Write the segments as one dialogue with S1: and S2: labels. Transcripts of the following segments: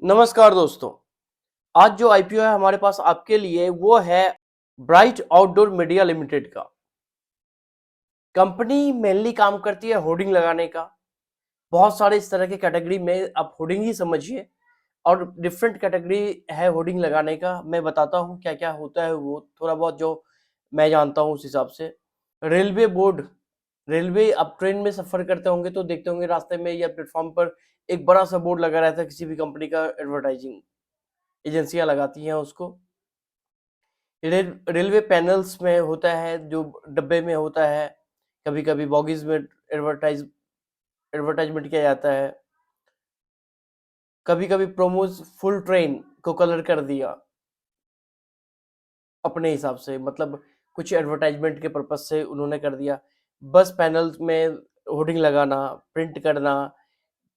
S1: नमस्कार दोस्तों। आज जो आईपीओ है हमारे पास आपके लिए वो है ब्राइट आउटडोर मीडिया लिमिटेड का। कंपनी मेनली काम करती है होर्डिंग लगाने का। बहुत सारे इस तरह के कैटेगरी में आप होर्डिंग ही समझिए और डिफरेंट कैटेगरी है होर्डिंग लगाने का। मैं बताता हूँ क्या क्या होता है, वो थोड़ा बहुत जो मैं जानता हूँ उस हिसाब से। रेलवे बोर्ड, रेलवे आप ट्रेन में सफर करते होंगे तो देखते होंगे रास्ते में या प्लेटफॉर्म पर एक बड़ा सा बोर्ड लगा रहता है, किसी भी कंपनी का एडवर्टाइजिंग एजेंसियां लगाती हैं उसको। रेलवे पैनल्स में होता है, जो डब्बे में होता है, कभी कभी बॉगीज में एडवर्टाइजमेंट किया जाता है। कभी कभी प्रोमोज फुल ट्रेन को कलर कर दिया अपने हिसाब से, मतलब कुछ एडवर्टाइजमेंट के पर्पज से उन्होंने कर दिया। बस पैनल्स में होर्डिंग लगाना, प्रिंट करना,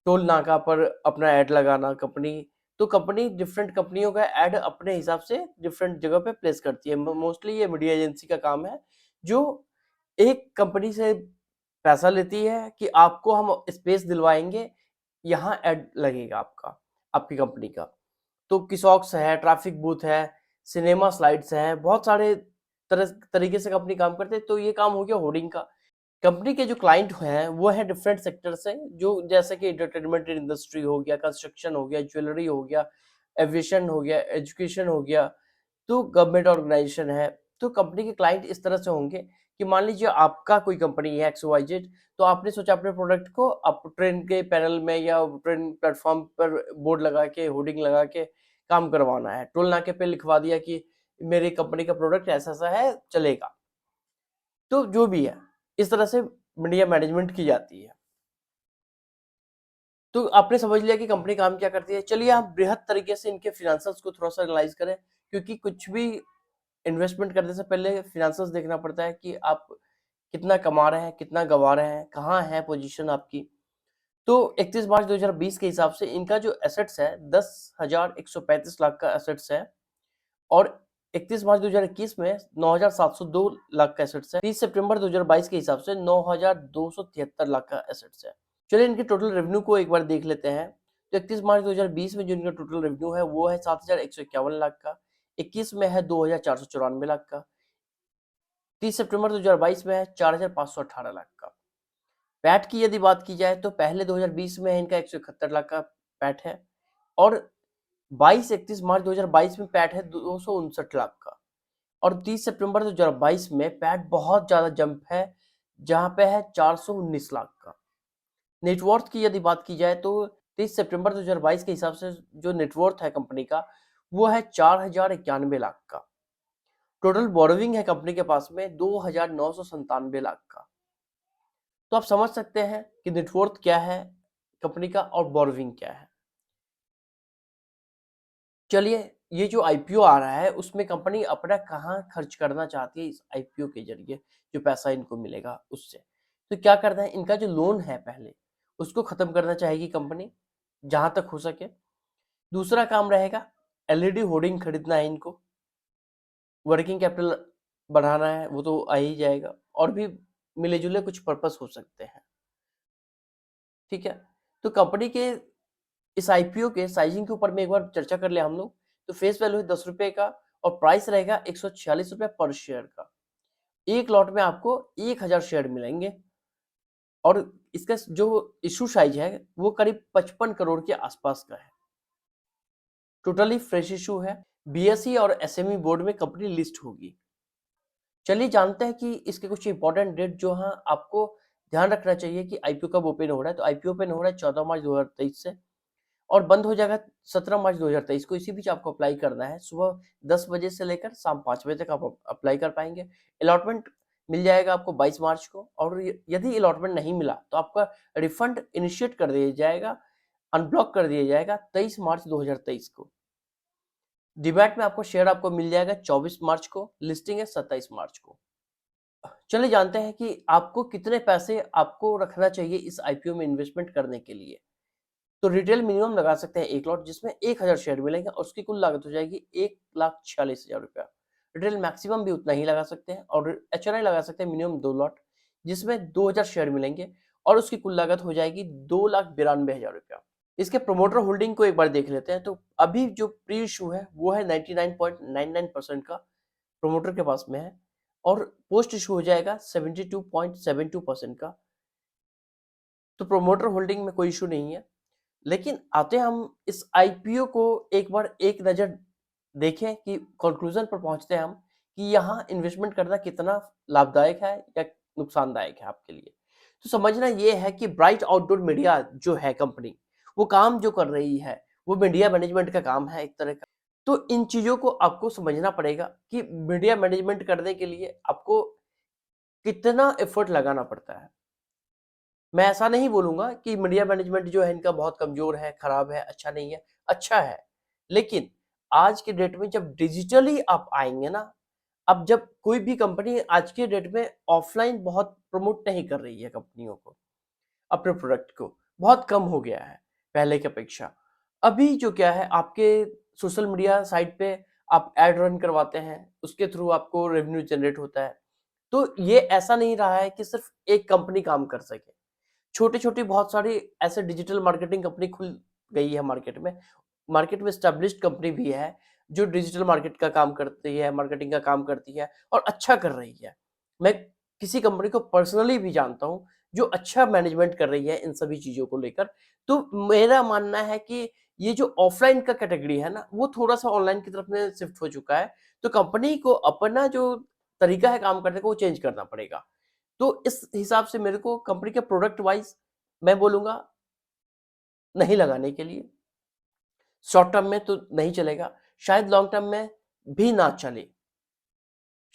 S1: टोल नाका पर अपना ऐड लगाना कंपनी। तो कंपनी डिफरेंट कंपनियों का ऐड अपने हिसाब से डिफरेंट जगह पे प्लेस करती है। मोस्टली ये मीडिया एजेंसी का काम है, जो एक कंपनी से पैसा लेती है कि आपको हम स्पेस दिलवाएंगे, यहाँ ऐड लगेगा आपका, आपकी कंपनी का। तो किसॉक्स है, ट्रैफिक बूथ है, सिनेमा स्लाइड्स है, बहुत सारे तरीके से कंपनी काम करते हैं। तो ये काम हो गया होर्डिंग का। कंपनी के जो क्लाइंट हैं वो है डिफरेंट सेक्टर से, जो जैसे कि एंटरटेनमेंट इंडस्ट्री हो गया, कंस्ट्रक्शन हो गया, ज्वेलरी हो गया, एविएशन हो गया, एजुकेशन हो गया, तो गवर्नमेंट ऑर्गेनाइजेशन है। तो कंपनी के क्लाइंट इस तरह से होंगे कि मान लीजिए आपका कोई कंपनी है XYZ, तो आपने सोचा अपने प्रोडक्ट को आप ट्रेन के पैनल में या ट्रेन प्लेटफॉर्म पर बोर्ड लगा के, होर्डिंग लगा के काम करवाना है। टोल नाके पे लिखवा दिया कि मेरी कंपनी का प्रोडक्ट ऐसा ऐसा है, चलेगा। तो जो भी है, इस तरह से मीडिया मैनेजमेंट की जाती है। तो आपने समझ लिया कि कंपनी काम क्या करती है। चलिए आप बृहद तरीके से इनके फिनेंशियल्स को थोड़ा सा एनालाइज करें, क्योंकि कुछ भी इन्वेस्टमेंट करने से पहले फिनेंशियल्स देखना पड़ता है कि आप कितना कमा रहे हैं, कितना गंवा रहे हैं, कहाँ है पोजीशन आपकी। तो 31 मार्च 2020 के हिसाब से इनका जो एसेट्स है 10,135 लाख का एसेट्स है, और 31 मार्च 2021 में 9,702 लाख का एसेट्स है। 30 सितंबर 2022 के हिसाब से 9,273 लाख का एसेट्स है। चलिए इनके टोटल रेवेन्यू को एक बार देख लेते हैं। तो 31 मार्च 2020 में जो इनका टोटल रेवेन्यू है वो है 7,151 लाख का। 21 में है 2,494 लाख का। 30 सितंबर 2022 में है 4,518 लाख का। पैट की यदि बात की जाए तो पहले 2020 में इनका 171 लाख का पैट है, और 31 मार्च 2022 में पैट है 259 लाख का। और 30 सितंबर 2022 में पैट बहुत ज्यादा जंप है, जहां पे है 419 लाख का। नेटवर्थ की यदि बात की जाए तो 30 सितंबर 2022 के हिसाब से जो नेटवर्थ है कंपनी का वो है 4,091 लाख का। टोटल बोरोविंग है कंपनी के पास में 2,997 लाख का। तो आप समझ सकते हैं कि नेटवर्थ क्या है कंपनी का और बोरोविंग क्या है। चलिए, ये जो आईपीओ आ रहा है उसमें कंपनी अपना कहाँ खर्च करना चाहती है इस आईपीओ के जरिए, जो पैसा इनको मिलेगा उससे। तो क्या करना है, इनका जो लोन है पहले उसको खत्म करना चाहेगी कंपनी जहां तक हो सके। दूसरा काम रहेगा एलईडी होर्डिंग खरीदना है इनको। वर्किंग कैपिटल बढ़ाना है, वो तो आ ही जाएगा, और भी मिले जुले कुछ पर्पस हो सकते हैं। ठीक है, तो कंपनी के इस आईपीओ के साइजिंग के ऊपर में एक बार चर्चा कर ले हम लोग। तो फेस वैल्यू है 10 रुपए का, और प्राइस रहेगा 146 रुपए पर शेयर का। एक लॉट में आपको 1,000 शेयर मिलेंगे, और इसका जो इशू साइज है वो करीब 55 करोड़ के आसपास का है। टोटली फ्रेश इशू है। बीएसई और एसएमई बोर्ड में कंपनी लिस्ट होगी। चलिए जानते हैं कि इसके कुछ इंपॉर्टेंट डेट जो है आपको ध्यान रखना चाहिए कि आईपीओ कब ओपन हो रहा है। तो आईपीओ ओपन हो रहा है 14 मार्च 2023 से, और बंद हो जाएगा 17 मार्च 2023 को। इसी बीच आपको अप्लाई करना है। सुबह 10 बजे से लेकर शाम 5 बजे तक आप अप्लाई कर पाएंगे। अलॉटमेंट मिल जाएगा आपको 22 मार्च को, और यदि अलॉटमेंट नहीं मिला तो आपका रिफंड इनिशिएट कर दिया जाएगा, अनब्लॉक कर दिया जाएगा 23 मार्च 2023 को। डिमैट में आपको शेयर आपको मिल जाएगा 24 मार्च को, लिस्टिंग है 27 मार्च को। चलिए जानते हैं कि आपको कितने पैसे आपको रखना चाहिए इस आईपीओ में इन्वेस्टमेंट करने के लिए। तो रिटेल मिनिमम लगा सकते हैं एक लॉट, जिसमें 1,000 शेयर मिलेंगे, और उसकी कुल लागत हो जाएगी 1,46,000 रुपया। रिटेल मैक्सिमम भी उतना ही लगा सकते हैं, और एचएनआई लगा सकते हैं मिनिमम 2 लॉट, जिसमें 2,000 शेयर मिलेंगे, और उसकी कुल लागत हो जाएगी 2,92,000 रुपया। इसके प्रोमोटर होल्डिंग को एक बार देख लेते हैं। तो अभी जो प्री इशू है वो है 99.99% का प्रोमोटर के पास में है, और पोस्ट इशू हो जाएगा 72.72% का। तो प्रोमोटर होल्डिंग में कोई इशू नहीं है। लेकिन आते हम इस आईपीओ को एक बार एक नज़र देखें कि कंक्लूजन पर पहुंचते हैं हम कि यहाँ इन्वेस्टमेंट करना कितना लाभदायक है या नुकसानदायक है आपके लिए। तो समझना ये है कि ब्राइट आउटडोर मीडिया जो है कंपनी, वो काम जो कर रही है वो मीडिया मैनेजमेंट का काम है एक तरह का। तो इन चीज़ों को आपको समझना पड़ेगा कि मीडिया मैनेजमेंट करने के लिए आपको कितना एफर्ट लगाना पड़ता है। मैं ऐसा नहीं बोलूँगा कि मीडिया मैनेजमेंट जो है इनका बहुत कमज़ोर है, खराब है, अच्छा नहीं है, अच्छा है। लेकिन आज के डेट में जब डिजिटली आप आएँगे ना, अब जब कोई भी कंपनी आज के डेट में ऑफ़लाइन बहुत प्रमोट नहीं कर रही है कंपनियों को, अपने प्रोडक्ट को, बहुत कम हो गया है पहले की अपेक्षा। अभी जो क्या है आपके सोशल मीडिया साइट पे आप ऐड रन करवाते हैं, उसके थ्रू आपको रेवेन्यू जनरेट होता है। तो ये ऐसा नहीं रहा है कि सिर्फ़ एक कंपनी काम कर सके। छोटी-छोटी बहुत सारी ऐसे डिजिटल मार्केटिंग कंपनी खुल गई है मार्केट में। मार्केट में एस्टेब्लिश्ड कंपनी भी है, जो डिजिटल मार्केट का काम करती है, मार्केटिंग का काम करती है और अच्छा कर रही है। मैं किसी कंपनी को पर्सनली भी जानता हूँ, जो अच्छा मैनेजमेंट कर रही है इन सभी चीज़ों को लेकर। तो मेरा मानना है कि ये जो ऑफ़लाइन का कैटेगरी है ना, वो थोड़ा-सा ऑनलाइन की तरफ में शिफ्ट हो चुका है। तो कंपनी को अपना जो तरीका है काम करने का, वो चेंज करना पड़ेगा। तो इस हिसाब से मेरे को कंपनी के प्रोडक्ट वाइज़ मैं बोलूँगा नहीं लगाने के लिए। शॉर्ट टर्म में तो नहीं चलेगा, शायद लॉन्ग टर्म में भी ना चले।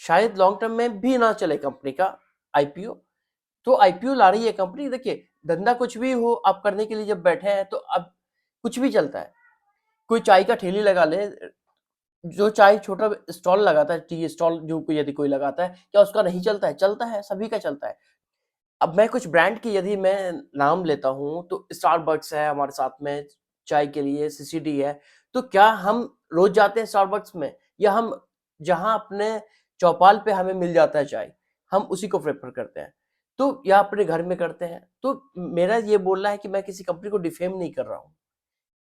S1: शायद लॉन्ग टर्म में भी ना चले कंपनी का आईपीओ। तो आईपीओ ला रही है कंपनी, देखिए धंधा कुछ भी हो आप करने के लिए जब बैठे हैं तो अब कुछ भी चलता है। कोई चाय का ठेली लगा ले, जो चाय छोटा स्टॉल लगाता है, टी स्टॉल जो कोई यदि कोई लगाता है, क्या उसका नहीं चलता है? चलता है, सभी का चलता है। अब मैं कुछ ब्रांड की यदि मैं नाम लेता हूँ, तो स्टारबक्स है हमारे साथ में चाय के लिए, सीसीडी है। तो क्या हम रोज़ जाते हैं स्टारबक्स में, या हम जहाँ अपने चौपाल पे हमें मिल जाता है चाय, हम उसी को प्रेफ़र करते हैं। तो या अपने घर में करते हैं। तो मेरा ये बोलना है कि मैं किसी कंपनी को डिफ़ेम नहीं कर रहा हूँ,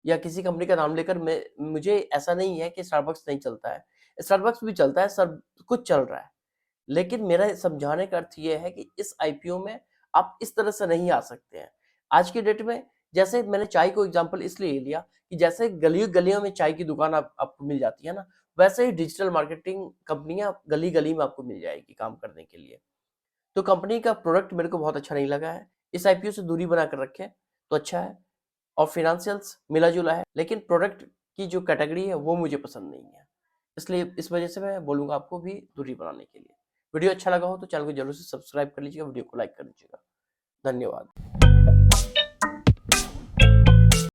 S1: या किसी कंपनी का नाम लेकर मैं मुझे ऐसा नहीं है कि स्टारबक्स नहीं चलता है। स्टारबक्स भी चलता है, सब कुछ चल रहा है। लेकिन मेरा समझाने का अर्थ ये है कि इस आईपीओ में आप इस तरह से नहीं आ सकते हैं। आज की डेट में जैसे मैंने चाय को एग्ज़ाम्पल इसलिए लिया कि जैसे गलियों-गलियों में चाय की दुकान आप आपको मिल जाती है ना, वैसे ही डिजिटल मार्केटिंग कंपनियाँ गली-गली में आपको मिल जाएगी काम करने के लिए। तो कंपनी का प्रोडक्ट मेरे को बहुत अच्छा नहीं लगा है। इस आईपीओ से दूरी बनाकर रखें तो अच्छा है, और फाइनेंशियल्स मिला-जुला है, लेकिन प्रोडक्ट की जो कैटेगरी है वो मुझे पसंद नहीं है। इसलिए इस वजह से मैं बोलूँगा आपको भी दूरी बनाने के लिए। वीडियो अच्छा लगा हो तो चैनल को ज़रूर से सब्सक्राइब कर लीजिएगा, वीडियो को लाइक कर दीजिएगा। धन्यवाद।